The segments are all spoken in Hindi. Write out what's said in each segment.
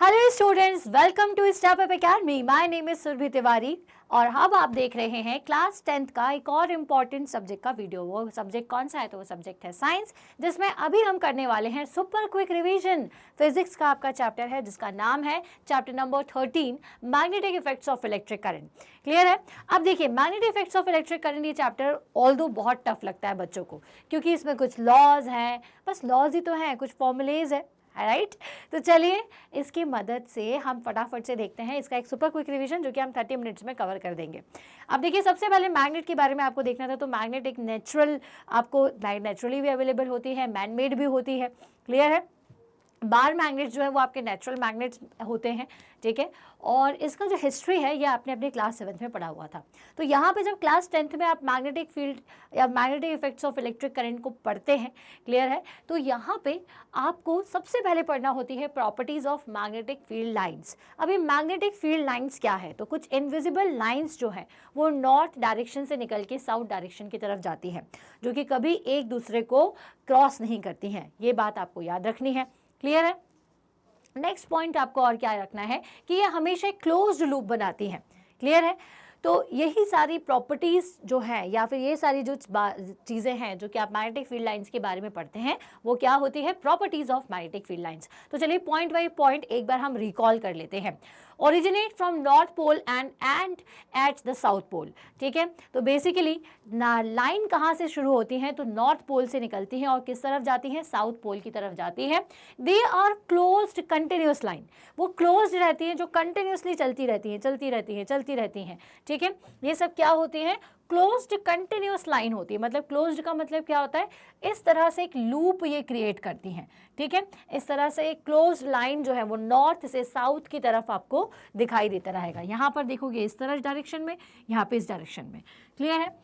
Hello students, welcome to Step Up Academy. My name is Surbhi Tiwari और अब आप देख रहे हैं क्लास 10th का एक और इम्पॉर्टेंट सब्जेक्ट का वीडियो। वो सब्जेक्ट कौन सा है? तो वो सब्जेक्ट है साइंस, जिसमें अभी हम करने वाले हैं सुपर क्विक रिवीजन। फिजिक्स का आपका चैप्टर है जिसका नाम है chapter number 13, magnetic effects of electric current. Clear है? अब देखिए, magnetic effects of electric current ये चैप्टर ऑल्दो बहुत टफ लगता है बच्चों को, क्योंकि इसमें कुछ लॉज हैं, बस लॉज ही तो हैं, कुछ फॉर्मूलेज है, राइट। तो चलिए इसकी मदद से हम फटाफट से देखते हैं इसका एक सुपर क्विक रिवीजन, जो कि हम 30 मिनट्स में कवर कर देंगे। अब देखिए, सबसे पहले मैग्नेट के बारे में आपको देखना था। तो मैग्नेट एक नेचुरली भी अवेलेबल होती है, मैन मेड भी होती है। क्लियर है? बार मैग्नेट्स जो है वो आपके नेचुरल मैग्नेट्स होते हैं, ठीक है। और इसका जो हिस्ट्री है ये आपने अपने क्लास 7th में पढ़ा हुआ था। तो यहाँ पे जब क्लास 10th में आप मैग्नेटिक फील्ड या magnetic effects of electric current को पढ़ते हैं, क्लियर है, तो यहाँ पे आपको सबसे पहले पढ़ना होती है properties of magnetic field lines. अभी मैग्नेटिक फील्ड लाइन्स क्या है? तो कुछ इनविजिबल लाइन्स जो है वो नॉर्थ डायरेक्शन से निकल के साउथ डायरेक्शन की तरफ जाती है, जो कि कभी एक दूसरे को क्रॉस नहीं करती हैं। ये बात आपको याद रखनी है। क्लियर है? नेक्स्ट पॉइंट आपको और क्या रखना है कि ये हमेशा एक क्लोज्ड लूप बनाती हैं। क्लियर है? तो यही सारी प्रॉपर्टीज़ जो हैं या फिर ये सारी जो चीज़ें हैं जो कि आप मैग्नेटिक फील्ड लाइंस के बारे में पढ़ते हैं, वो क्या होती है? Properties of magnetic field lines. तो चलिए पॉइंट बाय पॉइंट एक बार हम रिकॉल कर लेते हैं। Originate from north pole and at the south pole. ठीक है, तो बेसिकली लाइन कहाँ से शुरू होती हैं? तो नॉर्थ पोल से निकलती हैं और किस तरफ जाती हैं? साउथ पोल की तरफ जाती है। They are closed continuous line, वो क्लोज्ड रहती हैं, जो कंटिन्यूसली चलती रहती हैं। ठीक है, ये सब क्या होती हैं? क्लोज्ड कंटिन्यूस लाइन होती है। मतलब क्लोज्ड का मतलब क्या होता है? इस तरह से एक लूप ये क्रिएट करती हैं। ठीक है, इस तरह से एक क्लोज्ड लाइन जो है वो नॉर्थ से साउथ की तरफ आपको दिखाई देता रहेगा। यहाँ पर देखोगे इस तरह डायरेक्शन में, यहाँ पे इस डायरेक्शन में। क्लियर है?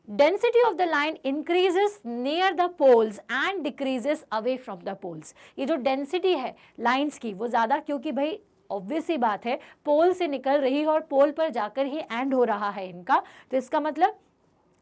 Density of the line increases near the poles and decreases away from the poles. ये जो डेंसिटी है लाइन्स की वो ज़्यादा, क्योंकि भाई ऑब्वियस सी बात है, पोल से निकल रही है और पोल पर जाकर ही एंड हो रहा है इनका। तो इसका मतलब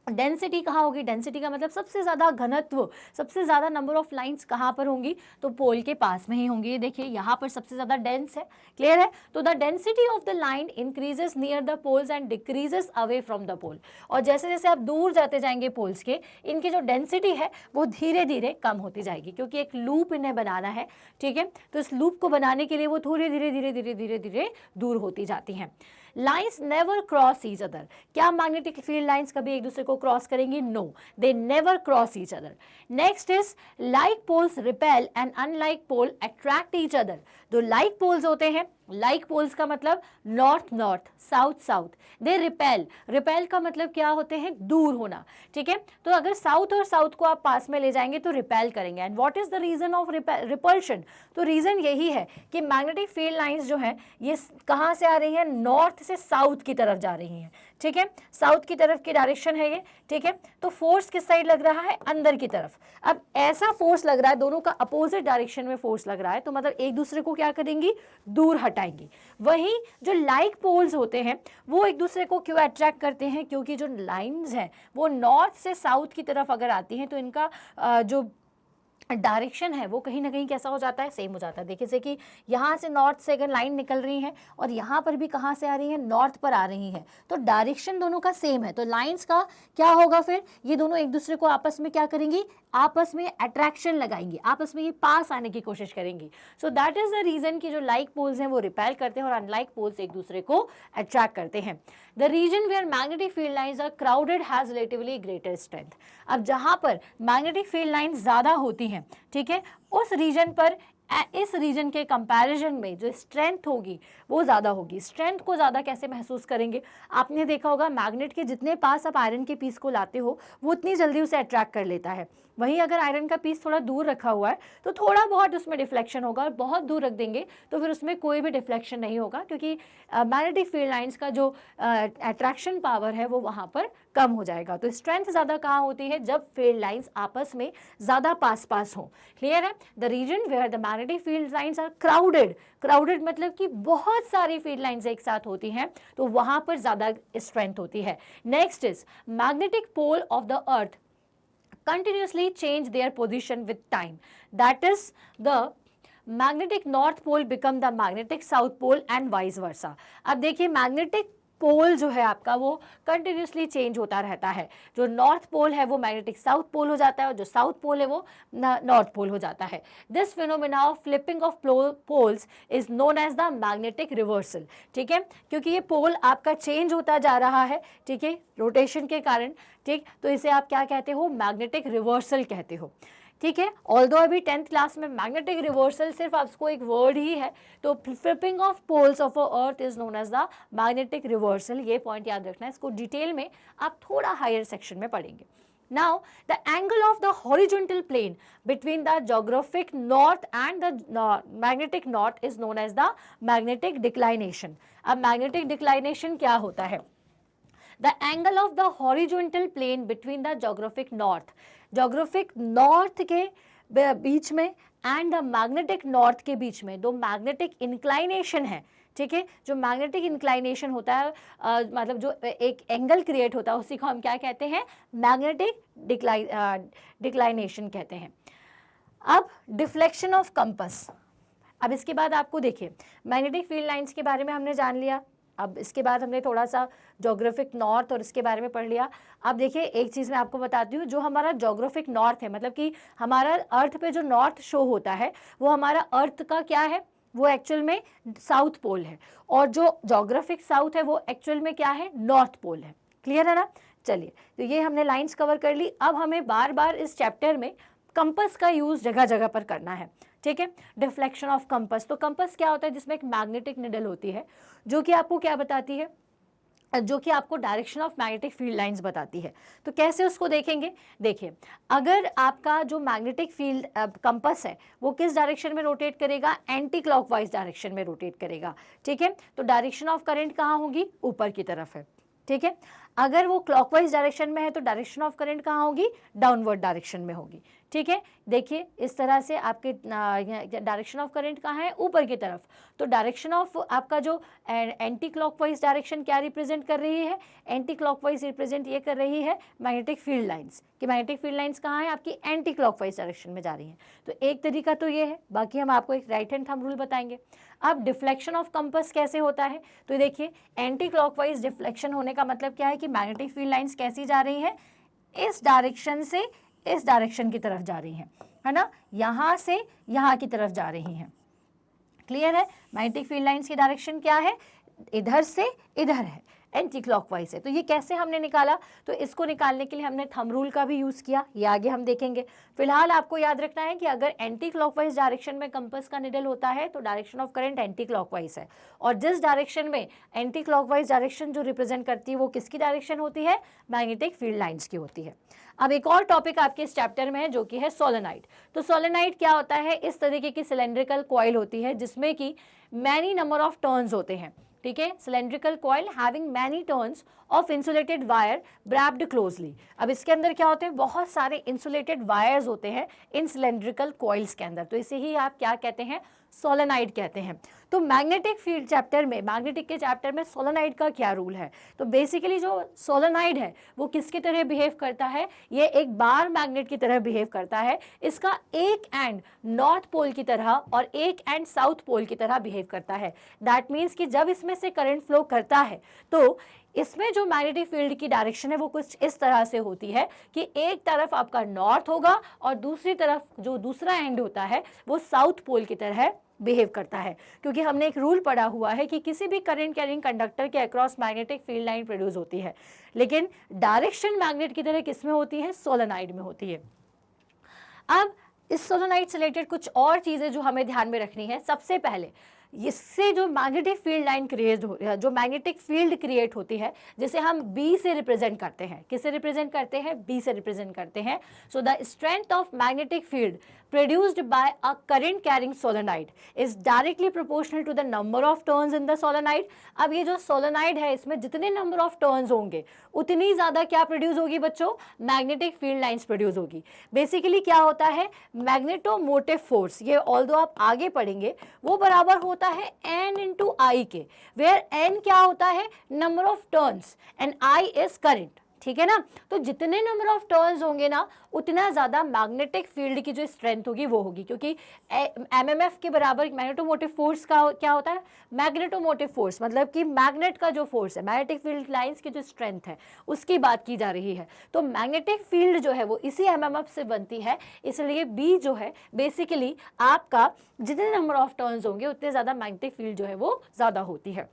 डेंसिटी कहाँ होगी? डेंसिटी का मतलब सबसे ज़्यादा घनत्व, सबसे ज़्यादा नंबर ऑफ लाइंस कहाँ पर होंगी? तो पोल के पास में ही होंगी। ये देखिए यहाँ पर सबसे ज़्यादा डेंस है। क्लियर है? तो the density of the line increases near the poles and decreases away from the pole. और जैसे जैसे आप दूर जाते जाएंगे पोल्स के, इनकी जो डेंसिटी है वो धीरे धीरे कम होती जाएगी, क्योंकि एक लूप इन्हें बनाना है। ठीक है, तो इस लूप को बनाने के लिए वो थोड़े धीरे दूर होती जाती हैं। Lines never cross each other. क्या मैग्नेटिक फील्ड लाइन्स कभी एक दूसरे को क्रॉस करेंगी? No, they never cross each other. Next is like poles repel and unlike pole attract each other. जो लाइक पोल्स होते हैं, लाइक पोल्स का मतलब north north, south south, they repel. Repel का मतलब क्या होते हैं? दूर होना। ठीक है, तो अगर साउथ और साउथ को आप पास में ले जाएंगे तो रिपेल करेंगे। And what is the reason of repulsion? तो रीजन यही है कि मैग्नेटिक फील्ड लाइंस जो है ये कहाँ से आ रही हैं? नॉर्थ से साउथ की तरफ जा रही हैं। ठीक है, साउथ की तरफ की डायरेक्शन है ये। ठीक है, तो फोर्स किस साइड लग रहा है? अंदर की तरफ। अब ऐसा फोर्स लग रहा है, दोनों का अपोजिट डायरेक्शन में फोर्स लग रहा है, तो मतलब एक दूसरे को क्या करेंगी? दूर हटाएंगी। वहीं जो लाइक पोल्स होते हैं वो एक दूसरे को क्यों अट्रैक्ट करते हैं? क्योंकि जो लाइंस हैं वो नॉर्थ से साउथ की तरफ अगर आती हैं तो इनका जो डायरेक्शन है वो कहीं ना कहीं कैसा हो जाता है? सेम हो जाता है। देखिए जैसे कि यहाँ से नॉर्थ से अगर लाइन निकल रही है और यहाँ पर भी कहाँ से आ रही है? नॉर्थ पर आ रही है, तो डायरेक्शन दोनों का सेम है। तो लाइंस का क्या होगा फिर? ये दोनों एक दूसरे को आपस में क्या करेंगी? आपस में अट्रैक्शन लगाएंगी, आपस में ये पास आने की कोशिश करेंगी। So that is the reason कि जो लाइक पोल्स हैं वो रिपेल करते हैं और अनलाइक पोल्स एक दूसरे को अट्रैक्ट करते हैं। The reason where magnetic field lines are crowded has relatively greater strength. अब जहां पर मैग्नेटिक फील्ड लाइंस ज्यादा होती हैं, ठीक है, उस रीजन पर इस रीजन के कंपैरिजन में जो स्ट्रेंथ होगी वो ज़्यादा होगी। स्ट्रेंथ को ज़्यादा कैसे महसूस करेंगे? आपने देखा होगा मैग्नेट के जितने पास आप आयरन के पीस को लाते हो वो उतनी जल्दी उसे अट्रैक्ट कर लेता है। वहीं अगर आयरन का पीस थोड़ा दूर रखा हुआ है तो थोड़ा बहुत उसमें डिफ्लेक्शन होगा, और बहुत दूर रख देंगे तो फिर उसमें कोई भी डिफ्लेक्शन नहीं होगा, क्योंकि मैग्नेटिक फील्ड लाइंस का जो अट्रैक्शन पावर है वो वहाँ पर कम हो जाएगा। तो स्ट्रेंथ ज़्यादा कहाँ होती है? जब फील्ड लाइंस आपस में ज़्यादा पास पास हो। क्लियर है? The reason where the magnetic field lines are crowded, crowded मतलब कि बहुत सारी फील्ड लाइंस एक साथ होती हैं तो वहाँ पर ज़्यादा स्ट्रेंथ होती है। Next is magnetic pole of the earth continuously change their position with time. That is the magnetic north pole become the magnetic south pole and vice versa. अब देखिए मैग्नेटिक पोल जो है आपका वो कंटिन्यूसली चेंज होता रहता है। जो नॉर्थ पोल है वो मैग्नेटिक साउथ पोल हो जाता है और जो साउथ पोल है वो नॉर्थ पोल हो जाता है। This phenomena of flipping of poles is known as the magnetic reversal. ठीक है, क्योंकि ये पोल आपका चेंज होता जा रहा है, ठीक है, रोटेशन के कारण, ठीक, तो इसे आप क्या कहते हो, मैग्नेटिक रिवर्सल कहते हो। ठीक है, ऑल्दो अभी 10th क्लास में मैग्नेटिक रिवर्सल सिर्फ आपको एक वर्ड ही है, तो flipping of poles of earth is known as the magnetic reversal. ये पॉइंट याद रखना है, इसको डिटेल में आप थोड़ा हायर सेक्शन में पढ़ेंगे। Now, the angle of the horizontal plane between the geographic north and the magnetic north is known as the magnetic declination. अब magnetic declination क्या होता है? The angle of the horizontal plane between the geographic north के बीच में and the magnetic north के बीच में दो magnetic inclination है। ठीक है, जो मैग्नेटिक इंक्लाइनेशन होता है मतलब जो एक एंगल क्रिएट होता है उसी को हम क्या कहते हैं, मैग्नेटिक डिक्लाइनेशन कहते हैं। अब डिफ्लेक्शन ऑफ कंपास। अब इसके बाद आपको देखिए मैग्नेटिक फील्ड लाइंस के बारे में हमने जान लिया। अब इसके बाद हमने थोड़ा सा जोग्राफिक नॉर्थ और इसके बारे में पढ़ लिया। अब देखिए एक चीज़ मैं आपको बताती हूँ, जो हमारा जोग्राफिक नॉर्थ है, मतलब कि हमारा अर्थ पे जो नॉर्थ शो होता है वो हमारा अर्थ का क्या है, वो एक्चुअल में साउथ पोल है, और जो जोग्राफिक साउथ है वो एक्चुअल में क्या है, नॉर्थ पोल है। क्लियर है ना? चलिए, तो ये हमने लाइंस कवर कर ली। अब हमें बार बार इस चैप्टर में कंपास का यूज़ जगह जगह पर करना है। ठीक है, डिफ्लेक्शन ऑफ कंपास। तो कंपास क्या होता है, जिसमें एक मैग्नेटिक निडल होती है जो कि आपको क्या बताती है, जो कि आपको direction of magnetic field lines बताती है। तो कैसे उसको देखेंगे, देखिए अगर आपका जो मैग्नेटिक फील्ड कंपास है वो किस डायरेक्शन में रोटेट करेगा, एंटी क्लॉकवाइज डायरेक्शन में रोटेट करेगा। ठीक है, तो डायरेक्शन ऑफ करंट कहाँ होगी, ऊपर की तरफ है। ठीक है, अगर वो क्लॉकवाइज डायरेक्शन में है तो डायरेक्शन ऑफ करंट कहाँ होगी, डाउनवर्ड डायरेक्शन में होगी। ठीक है, देखिए इस तरह से आपके डायरेक्शन ऑफ करंट कहाँ है, ऊपर की तरफ। तो डायरेक्शन ऑफ आपका जो एंटी क्लॉकवाइज डायरेक्शन क्या रिप्रेजेंट कर रही है, एंटी क्लॉकवाइज रिप्रेजेंट ये कर रही है मैग्नेटिक फील्ड लाइंस, कि मैग्नेटिक फील्ड लाइंस कहाँ है, आपकी एंटी क्लॉकवाइज डायरेक्शन में जा रही हैं। तो एक तरीका तो ये है, बाकी हम आपको एक राइट हैंड थंब रूल बताएंगे। अब डिफ्लेक्शन ऑफ कंपास कैसे होता है, तो देखिए एंटी क्लॉकवाइज डिफ्लेक्शन होने का मतलब क्या है कि मैग्नेटिक फील्ड लाइंस कैसी जा रही हैं, इस डायरेक्शन से इस डायरेक्शन की तरफ जा रही हैं, है ना, यहाँ से यहाँ की तरफ जा रही हैं। क्लियर है? मैग्नेटिक फील्ड लाइंस की डायरेक्शन क्या है, इधर से इधर है, एंटी क्लॉकवाइज है। तो ये कैसे हमने निकाला, तो इसको निकालने के लिए हमने थंब रूल का भी यूज़ किया, ये आगे हम देखेंगे। फिलहाल आपको याद रखना है कि अगर एंटी क्लॉकवाइज डायरेक्शन में कंपास का निडल होता है तो direction of current anti clockwise है, और जिस डायरेक्शन में एंटी क्लॉकवाइज डायरेक्शन जो रिप्रेजेंट करती है वो किसकी डायरेक्शन होती है, मैग्नेटिक फील्ड लाइन्स की होती है। अब एक और टॉपिक आपके इस चैप्टर में है जो कि है सोलेनाइड। तो सोलेनाइड क्या होता है, इस तरीके की सिलेंड्रिकल कॉइल होती है जिसमें कि मैनी नंबर ऑफ टर्न्स होते हैं। ठीक है, cylindrical coil having many turns of insulated wire wrapped closely. अब इसके अंदर क्या होते हैं, बहुत सारे इंसुलेटेड वायर्स होते हैं इन सिलेंड्रिकल कॉइल्स के अंदर, तो इसे ही आप क्या कहते हैं, सोलेनाइड कहते हैं। तो मैग्नेटिक फील्ड चैप्टर में, मैग्नेटिक के चैप्टर में सोलेनाइड का क्या रूल है, तो बेसिकली जो सोलेनाइड है वो किसकी तरह बिहेव करता है, ये एक बार मैग्नेट की तरह बिहेव करता है। इसका एक एंड नॉर्थ पोल की तरह और एक एंड साउथ पोल की तरह बिहेव करता है। दैट मीन्स कि जब इसमें से करंट फ्लो करता है तो इसमें जो मैग्नेटिक फील्ड की डायरेक्शन है वो कुछ इस तरह से होती है कि एक तरफ आपका नॉर्थ होगा और दूसरी तरफ जो दूसरा एंड होता है वो साउथ पोल की तरह बिहेव करता है। क्योंकि हमने एक रूल पढ़ा हुआ है कि किसी भी करंट कैरिंग कंडक्टर के across magnetic field line produce होती है, लेकिन डायरेक्शन मैग्नेट की तरह किस में होती है, सोलेनाइड में होती है। अब इस सोलेनाइड से रिलेटेड कुछ और चीज़ें जो हमें ध्यान में रखनी है। सबसे पहले इससे जो मैग्नेटिक फील्ड लाइन क्रिएट हो, जो मैग्नेटिक फील्ड क्रिएट होती है जिसे हम बी से रिप्रेजेंट करते हैं, किससे रिप्रेजेंट करते हैं, बी से रिप्रेजेंट करते हैं। So the strength of magnetic field produced by a current carrying solenoid is directly proportional to the number of turns in the solenoid। अब ये जो solenoid है इसमें जितने number of turns होंगे उतनी ज़्यादा क्या प्रोड्यूस होगी बच्चों, मैग्नेटिक फील्ड लाइंस प्रोड्यूस होगी। बेसिकली क्या होता है, मैग्नेटोमोटिव फोर्स, ये ऑल्दो आप आगे पढ़ेंगे, वो बराबर होता है N इंटू आई के, वेयर N क्या होता है, number of turns and I is current. ठीक है ना। तो जितने नंबर ऑफ टर्न्स होंगे ना उतना ज़्यादा मैग्नेटिक फील्ड की जो स्ट्रेंथ होगी वो होगी, क्योंकि एमएमएफ के बराबर मैग्नेटोमोटिव फोर्स का क्या होता है, मैग्नेटोमोटिव फोर्स मतलब कि मैग्नेट का जो फोर्स है, मैग्नेटिक फील्ड लाइंस की जो स्ट्रेंथ है उसकी बात की जा रही है। तो मैग्नेटिक फील्ड जो है वो इसी एमएमएफ से बनती है, इसलिए बी जो है बेसिकली आपका जितने नंबर ऑफ टर्न्स होंगे उतने ज़्यादा मैग्नेटिक फील्ड जो है वो ज़्यादा होती है।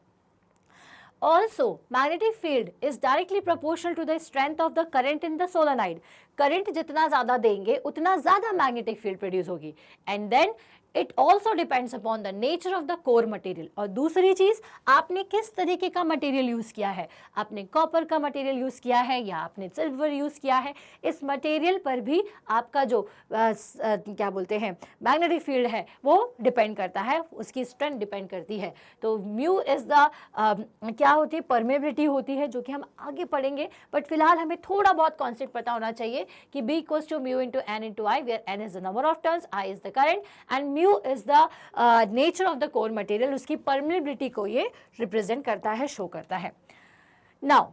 Also, magnetic field is directly proportional to the strength of the current in the solenoid. Current जितना ज़्यादा देंगे उतना ज़्यादा मैग्नेटिक फील्ड प्रोड्यूस होगी। And then it also depends upon the nature of the core material. और दूसरी चीज़, आपने किस तरीके का मटेरियल यूज़ किया है, आपने कॉपर का मटेरियल यूज़ किया है या आपने सिल्वर यूज़ किया है, इस मटेरियल पर भी आपका जो क्या बोलते हैं मैग्नेटिक फील्ड है वो डिपेंड करता है, उसकी स्ट्रेंथ डिपेंड करती है। तो म्यू इज़ द क्या होती है, परमेबिलिटी होती है, जो कि हम आगे पढ़ेंगे, बट फिलहाल हमें थोड़ा बहुत कॉन्सेप्ट पता होना चाहिए कि B equals to mu into N into I, where N is the number of turns, I is the current and mu is the nature of the core material, उसकी permeability को ये represent करता है, शो करता है। Now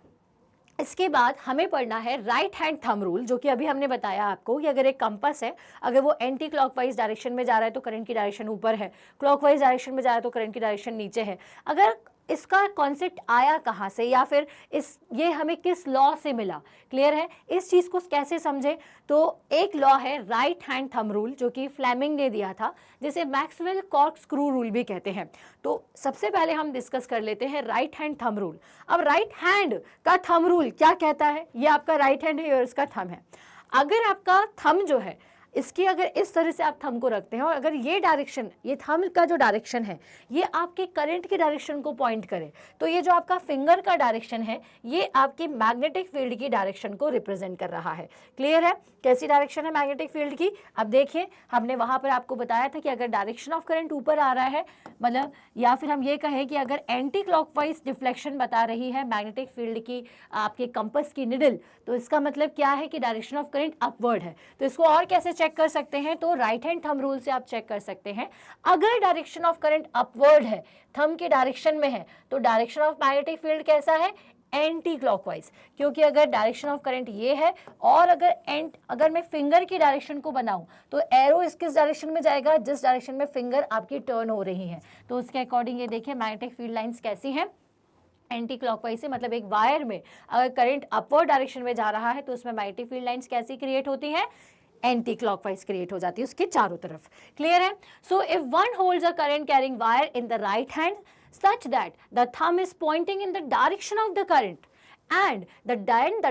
इसके बाद हमें पढ़ना है राइट हैंड थंब रूल, जो कि अभी हमने बताया आपको कि अगर एक कंपास है, अगर वो एंटी क्लॉकवाइज डायरेक्शन में जा रहा है तो करंट की डायरेक्शन ऊपर है, क्लॉकवाइज डायरेक्शन में जा रहा है तो करंट की डायरेक्शन नीचे है। अगर इसका कॉन्सेप्ट आया कहाँ से या फिर ये हमें किस लॉ से मिला, क्लियर है, इस चीज़ को कैसे समझें। तो एक लॉ है राइट हैंड थंब रूल, जो कि फ्लेमिंग ने दिया था, जिसे मैक्सवेल कॉर्क स्क्रू रूल भी कहते हैं। तो सबसे पहले हम डिस्कस कर लेते हैं राइट हैंड थंब रूल। अब राइट हैंड का थंब रूल क्या कहता है, ये आपका राइट हैंड है और इसका थंब है। अगर आपका थंब जो है इसकी अगर इस तरह से आप थंब को रखते हैं और अगर ये डायरेक्शन, ये थंब का जो डायरेक्शन है ये आपके करंट की डायरेक्शन को पॉइंट करे, तो ये जो आपका फिंगर का डायरेक्शन है ये आपकी मैग्नेटिक फील्ड की डायरेक्शन को रिप्रेजेंट कर रहा है। क्लियर है, कैसी डायरेक्शन है मैग्नेटिक फील्ड की। अब देखिए, हमने वहाँ पर आपको बताया था कि अगर डायरेक्शन ऑफ करंट ऊपर आ रहा है, मतलब या फिर हम ये कहें कि अगर एंटी क्लॉकवाइज डिफ्लेक्शन बता रही है मैग्नेटिक फील्ड की आपके कंपास की निडल, तो इसका मतलब क्या है कि डायरेक्शन ऑफ करंट अपवर्ड है। तो इसको और कैसे चेक कर सकते हैं, तो राइट हैंड थंब रूल से आप चेक कर सकते हैं। अगर डायरेक्शन ऑफ करंट अपवर्ड है, थंब के डायरेक्शन में है, तो डायरेक्शन ऑफ मैग्नेटिक फील्ड कैसा है, एंटी क्लॉकवाइज। क्योंकि अगर डायरेक्शन ऑफ करंट ये है और अगर मैं फिंगर की डायरेक्शन को बनाऊं तो एरो किस डायरेक्शन में जाएगा, जिस डायरेक्शन में फिंगर आपकी टर्न हो रही है। तो उसके अकॉर्डिंग ये देखिए मैग्नेटिक फील्ड लाइंस कैसी हैं, एंटी क्लॉकवाइज से, मतलब एक वायर में अगर करंट अपवर्ड डायरेक्शन में जा रहा है तो उसमें मैग्नेटिक फील्ड लाइंस कैसी क्रिएट होती हैं, एंटी क्लॉकवाइज क्रिएट हो जाती है उसके चारों तरफ। क्लियर है। So if one holds a current carrying wire in the right hand such that the thumb is pointing in the direction of the current and the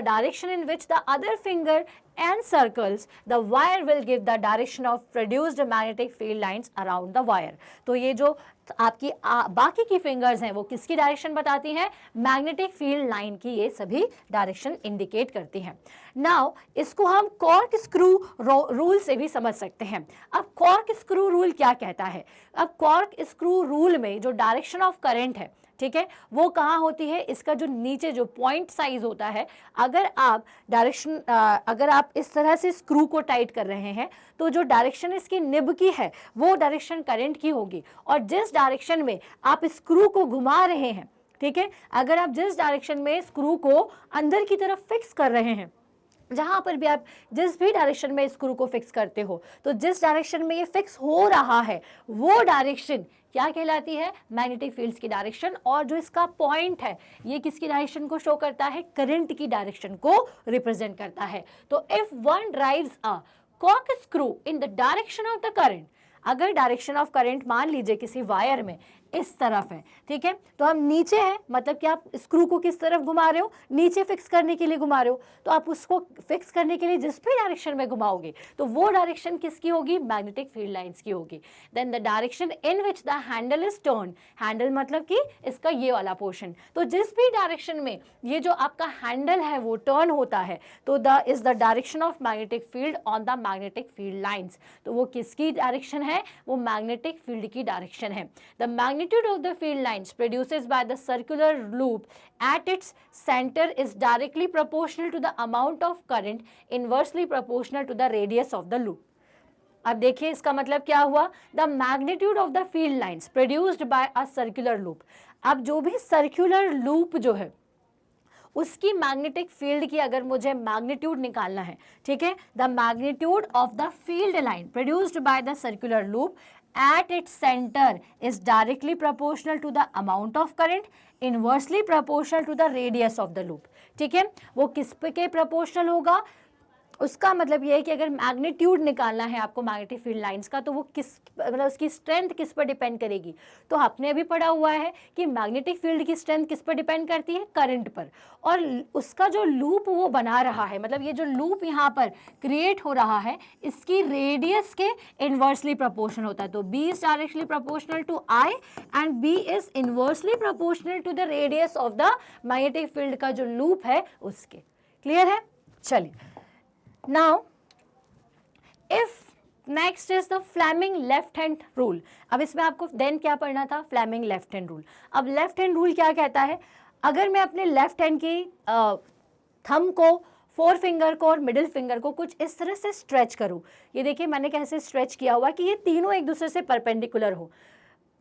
direction in which the other finger encircles the wire will give the direction of produced magnetic field lines around the wire। तो ये जो आपकी बाकी की फिंगर्स हैं वो किसकी डायरेक्शन बताती हैं, मैग्नेटिक फील्ड लाइन की ये सभी डायरेक्शन इंडिकेट करती हैं। नाउ इसको हम कॉर्क स्क्रू रूल से भी समझ सकते हैं। अब कॉर्क स्क्रू रूल क्या कहता है, अब कॉर्क स्क्रू रूल में जो डायरेक्शन ऑफ करंट है, ठीक है, वो कहाँ होती है, इसका जो नीचे जो पॉइंट साइज होता है, अगर आप इस तरह से स्क्रू को टाइट कर रहे हैं तो जो डायरेक्शन इसकी निब की है वो डायरेक्शन करंट की होगी, और जिस डायरेक्शन में आप स्क्रू को घुमा रहे हैं, ठीक है, अगर आप जिस डायरेक्शन में स्क्रू को अंदर की तरफ फिक्स कर रहे हैं, जहाँ पर भी आप जिस भी डायरेक्शन में स्क्रू को फिक्स करते हो, तो जिस डायरेक्शन में ये फिक्स हो रहा है वो डायरेक्शन क्या कहलाती है, मैग्नेटिक फील्ड्स की डायरेक्शन। और जो इसका पॉइंट है ये किसकी डायरेक्शन को शो करता है, करंट की डायरेक्शन को रिप्रेजेंट करता है। तो if one drives a cork screw in the direction of the current, अगर डायरेक्शन ऑफ करंट मान लीजिए किसी वायर में इस तरफ है, ठीक है, तो हम नीचे हैं, मतलब कि आप स्क्रू को किस तरफ घुमा रहे हो, नीचे फिक्स करने के लिए घुमा रहे हो, तो आप उसको फिक्स करने के लिए जिस भी डायरेक्शन में घुमाओगे तो वो डायरेक्शन किसकी होगी, मैग्नेटिक फील्ड लाइंस की होगी। Then the direction in which the handle is turn, handle मतलब कि इसका ये वाला पोर्शन, तो जिस भी डायरेक्शन में ये जो आपका हैंडल है वो टर्न होता है तो is the direction of magnetic field on the magnetic field lines. तो वो किसकी डायरेक्शन है, वो मैग्नेटिक फील्ड की डायरेक्शन है। The magnitude of the field lines produced by the circular loop at its center is directly proportional to the amount of current inversely proportional to the radius of the loop। अब देखिए इसका मतलब क्या हुआ, the magnitude of the field lines produced by a circular loop। अब जो भी सर्कुलर लूप जो है उसकी मैग्नेटिक फील्ड की अगर मुझे मैग्नीट्यूड निकालना है, ठीक है, the magnitude of the field line produced by the circular loop at its center is directly proportional to the amount of current, inversely proportional to the radius of the loop. ठीक है, वो किस पे के प्रोपोर्शनल होगा, उसका मतलब ये है कि अगर मैग्नीट्यूड निकालना है आपको मैग्नेटिक फील्ड लाइंस का, तो वो किस मतलब उसकी स्ट्रेंथ किस पर डिपेंड करेगी। तो आपने अभी पढ़ा हुआ है कि मैग्नेटिक फील्ड की स्ट्रेंथ किस पर डिपेंड करती है, करंट पर, और उसका जो लूप वो बना रहा है, मतलब ये जो लूप यहाँ पर क्रिएट हो रहा है, इसकी रेडियस के इन्वर्सली प्रोपोर्शनल होता है। तो B is directly proportional to I and B is inversely proportional to the radius of the magnetic field का जो लूप है उसके। क्लियर है? चलिए, now if next is the Fleming left hand rule। अब इसमें आपको देन क्या पढ़ना था, Fleming left hand rule। अब लेफ्ट हैंड रूल क्या कहता है, अगर मैं अपने लेफ्ट हैंड की थंब को, फोर फिंगर को और मिडिल फिंगर को कुछ इस तरह से स्ट्रेच करूं, ये देखिए मैंने कैसे स्ट्रेच किया हुआ कि ये तीनों एक दूसरे से परपेंडिकुलर हो,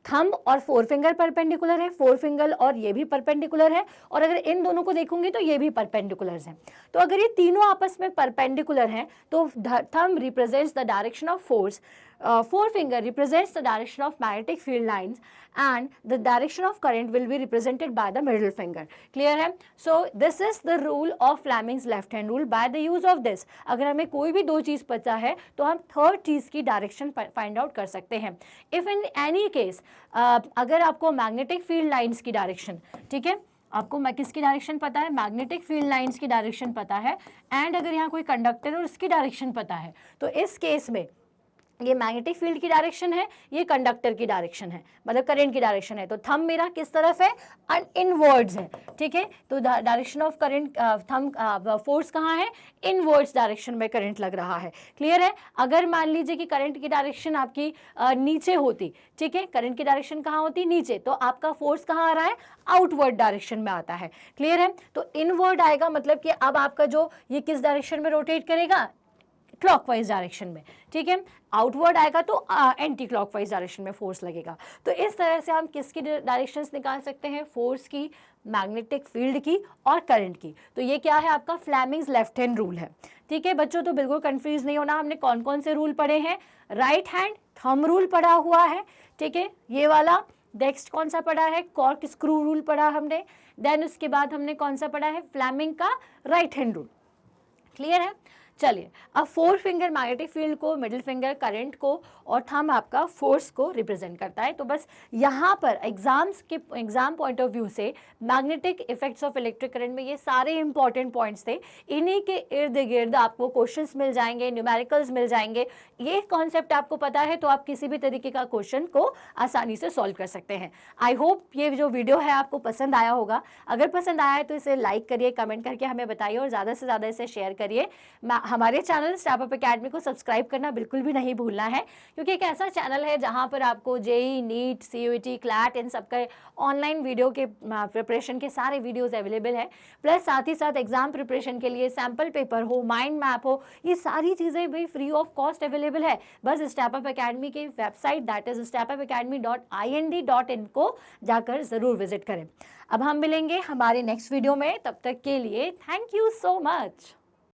थंब और फोर फिंगर परपेंडिकुलर है, फोर फिंगर और ये भी परपेंडिकुलर है, और अगर इन दोनों को देखूंगी तो ये भी परपेंडिकुलर हैं। तो अगर ये तीनों आपस में परपेंडिकुलर हैं तो thumb represents the direction of force, forefinger represents the direction of magnetic field lines and the direction of current will be represented by the middle finger। clear है? So this is the rule of Fleming's left hand rule। by the use of this अगर हमें कोई भी दो चीज़ पता है तो हम थर्ड चीज़ की डायरेक्शन फाइंड आउट कर सकते हैं। इफ़ इन एनी केस अगर आपको मैग्नेटिक फील्ड लाइन्स की डायरेक्शन, ठीक है, आपको किसकी डायरेक्शन पता है, मैग्नेटिक फील्ड लाइन्स की डायरेक्शन पता है, एंड अगर यहाँ कोई कंडक्टर है और उसकी डायरेक्शन पता है, तो इस केस में ये मैग्नेटिक फील्ड की डायरेक्शन है, ये कंडक्टर की डायरेक्शन है, मतलब करंट की डायरेक्शन है। तो थंब मेरा किस तरफ है, इनवर्ड्स है, ठीक है। तो direction of current, thumb force कहाँ है, इनवर्ड्स डायरेक्शन में करंट लग रहा है। क्लियर है? अगर मान लीजिए कि करंट की डायरेक्शन आपकी नीचे होती, ठीक है, करंट की डायरेक्शन कहाँ होती, नीचे, तो आपका फोर्स कहाँ आ रहा है, आउटवर्ड डायरेक्शन में आता है। क्लियर है? तो इनवर्ड आएगा, मतलब कि अब आपका जो ये किस डायरेक्शन में रोटेट करेगा, क्लॉकवाइज डायरेक्शन में, ठीक है। आउटवर्ड आएगा तो एंटी क्लॉकवाइज डायरेक्शन में फोर्स लगेगा। तो इस तरह से हम किसकी डायरेक्शंस निकाल सकते हैं, फोर्स की, मैग्नेटिक फील्ड की और करंट की। तो ये क्या है, आपका फ्लेमिंग्स लेफ्ट हैंड रूल है। ठीक है बच्चों, तो बिल्कुल कंफ्यूज नहीं होना। हमने कौन कौन से रूल पढ़े हैं, राइट हैंड थंब रूल पढ़ा हुआ है, ठीक है, ये वाला। नेक्स्ट कौन सा पढ़ा है, कॉर्क स्क्रू रूल पढ़ा हमने। देन उसके बाद हमने कौन सा पढ़ा है, फ्लेमिंग का राइट हैंड रूल। क्लियर है? चलिए, अब फोर फिंगर मैग्नेटिक फील्ड को, मिडिल फिंगर करंट को और थंब आपका फोर्स को रिप्रेजेंट करता है। तो बस यहाँ पर एग्जाम पॉइंट ऑफ व्यू से magnetic effects of electric current में ये सारे इंपॉर्टेंट पॉइंट्स थे। इन्हीं के इर्द गिर्द आपको क्वेश्चंस मिल जाएंगे, न्यूमेरिकल्स मिल जाएंगे। ये कॉन्सेप्ट आपको पता है तो आप किसी भी तरीके का क्वेश्चन को आसानी से सॉल्व कर सकते हैं। आई होप ये जो वीडियो है आपको पसंद आया होगा। अगर पसंद आया है तो इसे लाइक करिए, कमेंट करके हमें बताइए और ज़्यादा से ज़्यादा इसे शेयर करिए। हमारे चैनल स्टेप अप एकेडमी को सब्सक्राइब करना बिल्कुल भी नहीं भूलना है, क्योंकि एक ऐसा चैनल है जहां पर आपको जेई, नीट, सीयूईटी, क्लैट इन सब का ऑनलाइन वीडियो के प्रिपरेशन के सारे वीडियोस अवेलेबल है। प्लस साथ ही साथ एग्जाम प्रिपरेशन के लिए सैम्पल पेपर हो, माइंड मैप हो, ये सारी चीज़ें भी फ्री ऑफ कॉस्ट अवेलेबल है। बस स्टेप अप एकेडमी की वेबसाइट दैट इज stepupacademy.ind.in को जाकर ज़रूर विजिट करें। अब हम मिलेंगे हमारे नेक्स्ट वीडियो में, तब तक के लिए थैंक यू सो मच।